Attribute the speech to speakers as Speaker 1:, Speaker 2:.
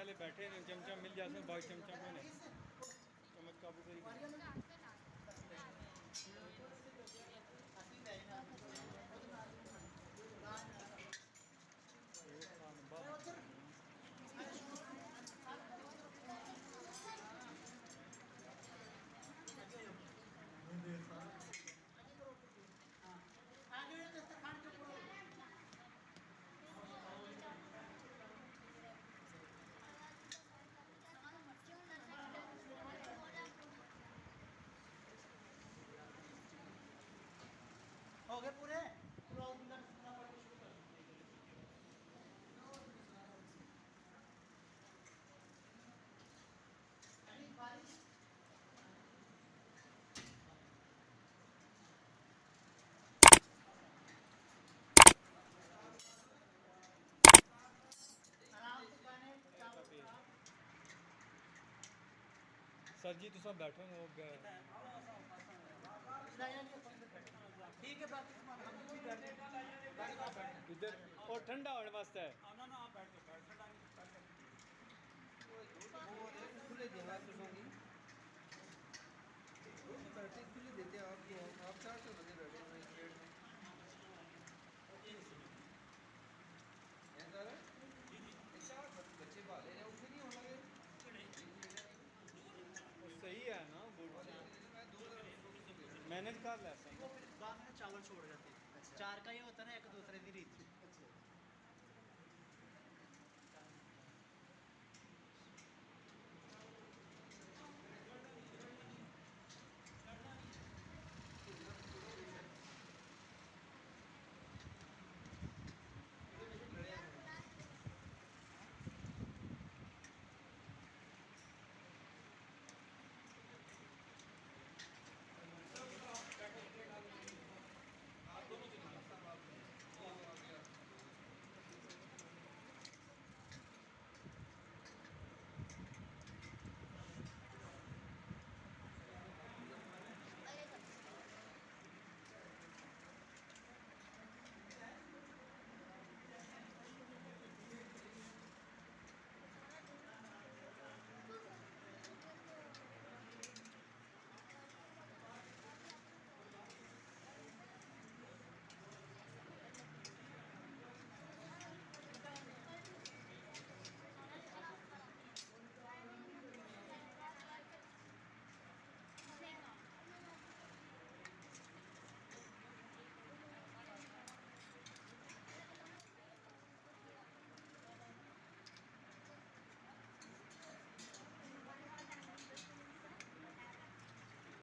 Speaker 1: वाले बैठे हैं चमचा मिल जाते भाई चमचा को नहीं चम्मच काबू करी
Speaker 2: हो गए पूरे
Speaker 1: सर जी तो सब बैठे हैं
Speaker 2: ठीक है
Speaker 1: इधर और ठंडा होने वास्ते है
Speaker 3: खुले देते आपको आप 400 बंदे बैठे हैं इस रेट में बच्चे पाले हैं उसमें नहीं होना
Speaker 1: सही है ना मैनेज कर ले
Speaker 2: चावल छोड़ जाते हैं 4 का ये होता है ना एक दूसरे की रीत